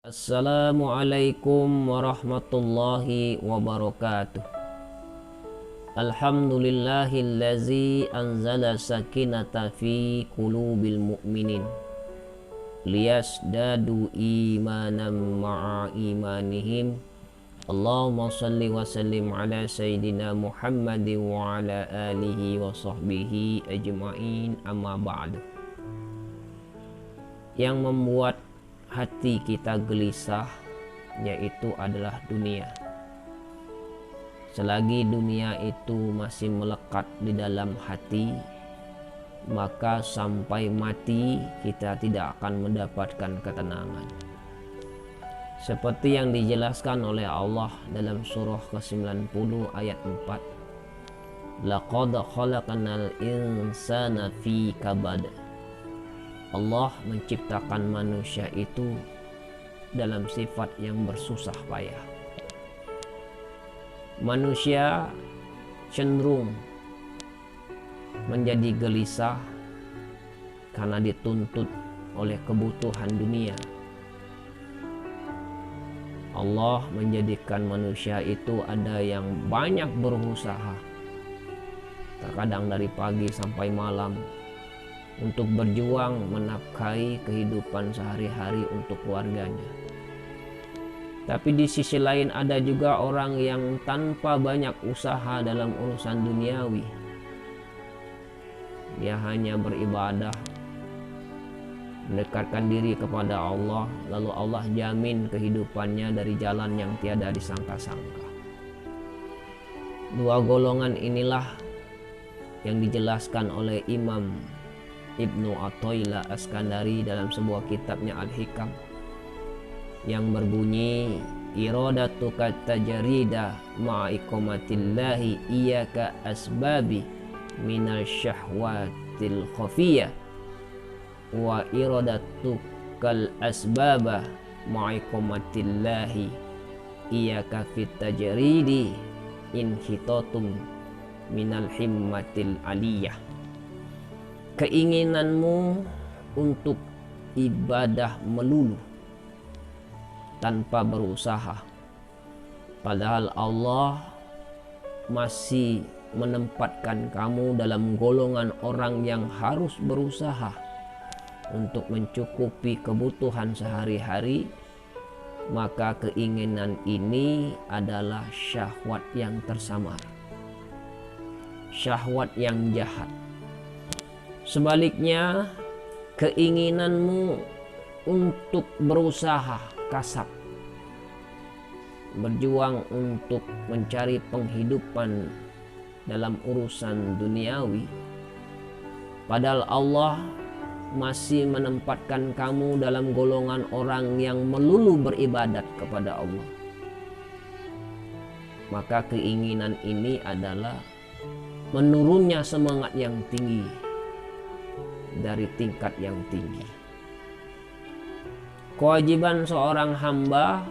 Assalamualaikum warahmatullahi wabarakatuh. Alhamdulillahillazi anzala sakinata fi qulubil mu'minin liyasdadu imanan ma'a imanihim. Allahumma salli wa sallim ala sayyidina Muhammadin wa ala alihi wa sahbihi ajma'in, amma ba'du. Yang membuat hati kita gelisah yaitu adalah dunia. Selagi dunia itu masih melekat di dalam hati, maka sampai mati kita tidak akan mendapatkan ketenangan. Seperti yang dijelaskan oleh Allah dalam surah ke-90 ayat 4. Laqad khalaqnal insana fi kabad. Allah menciptakan manusia itu dalam sifat yang bersusah payah. Manusia cenderung menjadi gelisah karena dituntut oleh kebutuhan dunia. Allah menjadikan manusia itu ada yang banyak berusaha, terkadang dari pagi sampai malam, untuk berjuang menafkahi kehidupan sehari-hari untuk keluarganya. Tapi di sisi lain ada juga orang yang tanpa banyak usaha dalam urusan duniawi. Dia hanya beribadah, mendekatkan diri kepada Allah, lalu Allah jamin kehidupannya dari jalan yang tiada disangka-sangka. Dua golongan inilah yang dijelaskan oleh Imam Ibnu Athaillah Askandari dalam sebuah kitabnya Al-Hikam yang berbunyi, iradatuka tajarida ma'iqamatillahi iyaka asbabi minal syahwatil khafiyah wa iradatukal asbaba ma'iqamatillahi iyaka fit tajridi inhitatum minal himmatil aliyah. Keinginanmu untuk ibadah melulu tanpa berusaha, padahal Allah masih menempatkan kamu dalam golongan orang yang harus berusaha untuk mencukupi kebutuhan sehari-hari, maka keinginan ini adalah syahwat yang tersamar, syahwat yang jahat. Sebaliknya, keinginanmu untuk berusaha kasab, berjuang untuk mencari penghidupan dalam urusan duniawi, padahal Allah masih menempatkan kamu dalam golongan orang yang melulu beribadat kepada Allah, maka keinginan ini adalah menurunnya semangat yang tinggi dari tingkat yang tinggi. Kewajiban seorang hamba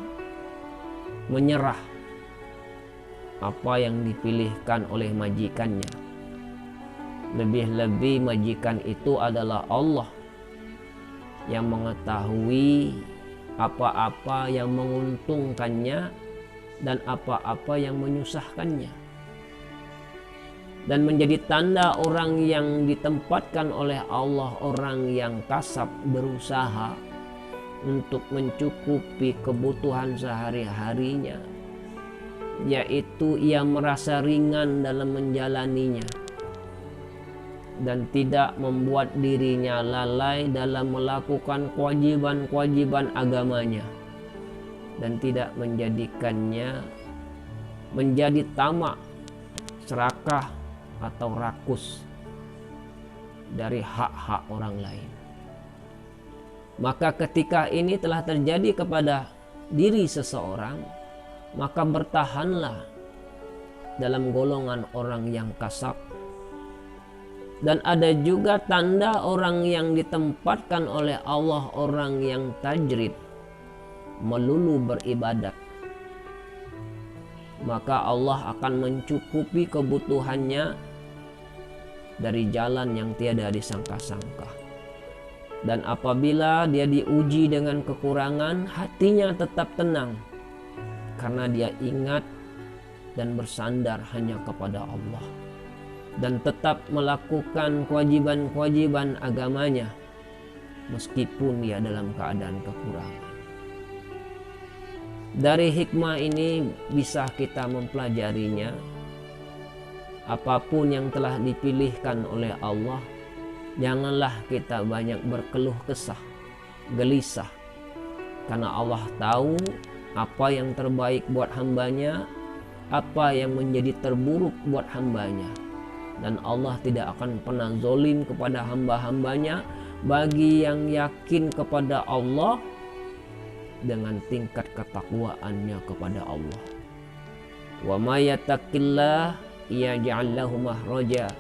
menyerah apa yang dipilihkan oleh majikannya. Lebih-lebih majikan itu adalah Allah yang mengetahui apa-apa yang menguntungkannya dan apa-apa yang menyusahkannya. Dan menjadi tanda orang yang ditempatkan oleh Allah, orang yang kasab berusaha untuk mencukupi kebutuhan sehari-harinya, yaitu ia merasa ringan dalam menjalaninya dan tidak membuat dirinya lalai dalam melakukan kewajiban-kewajiban agamanya, dan tidak menjadikannya menjadi tamak, serakah atau rakus dari hak-hak orang lain. Maka ketika ini telah terjadi kepada diri seseorang, maka bertahanlah dalam golongan orang yang kasab. Dan ada juga tanda orang yang ditempatkan oleh Allah, orang yang tajrid, melulu beribadat. Maka Allah akan mencukupi kebutuhannya dari jalan yang tiada disangka-sangka. Dan apabila dia diuji dengan kekurangan, hatinya tetap tenang karena dia ingat dan bersandar hanya kepada Allah, dan tetap melakukan kewajiban-kewajiban agamanya meskipun dia dalam keadaan kekurangan. Dari hikmah ini bisa kita mempelajarinya, apapun yang telah dipilihkan oleh Allah, janganlah kita banyak berkeluh kesah, gelisah, karena Allah tahu apa yang terbaik buat hambanya, apa yang menjadi terburuk buat hambanya. Dan Allah tidak akan pernah zolim kepada hamba-hambanya bagi yang yakin kepada Allah dengan tingkat ketakwaannya kepada Allah. Wa may yattaqillah yaj'al lahu makhraja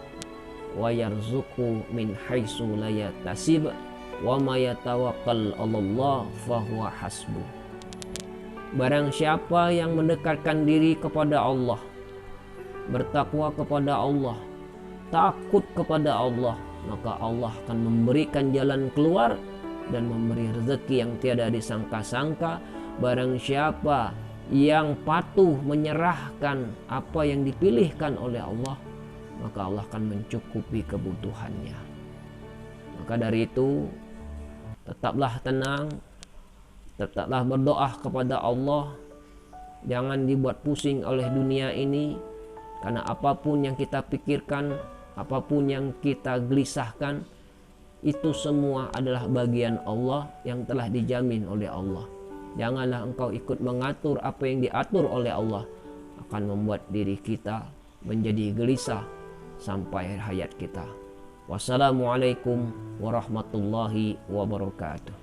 wa yarzuqhu min haitsu la yahtasib wa may yatawakkal 'alallah fahuwa hasbuh. Barang siapa yang mendekatkan diri kepada Allah, bertakwa kepada Allah, takut kepada Allah, maka Allah akan memberikan jalan keluar dan memberi rezeki yang tiada disangka-sangka. Barang siapa yang patuh menyerahkan apa yang dipilihkan oleh Allah, maka Allah akan mencukupi kebutuhannya. Maka dari itu, tetaplah tenang, tetaplah berdoa kepada Allah. Jangan dibuat pusing oleh dunia ini, karena apapun yang kita pikirkan, apapun yang kita gelisahkan, itu semua adalah bagian Allah yang telah dijamin oleh Allah. Janganlah engkau ikut mengatur apa yang diatur oleh Allah, akan membuat diri kita menjadi gelisah sampai hayat kita. Wassalamualaikum warahmatullahi wabarakatuh.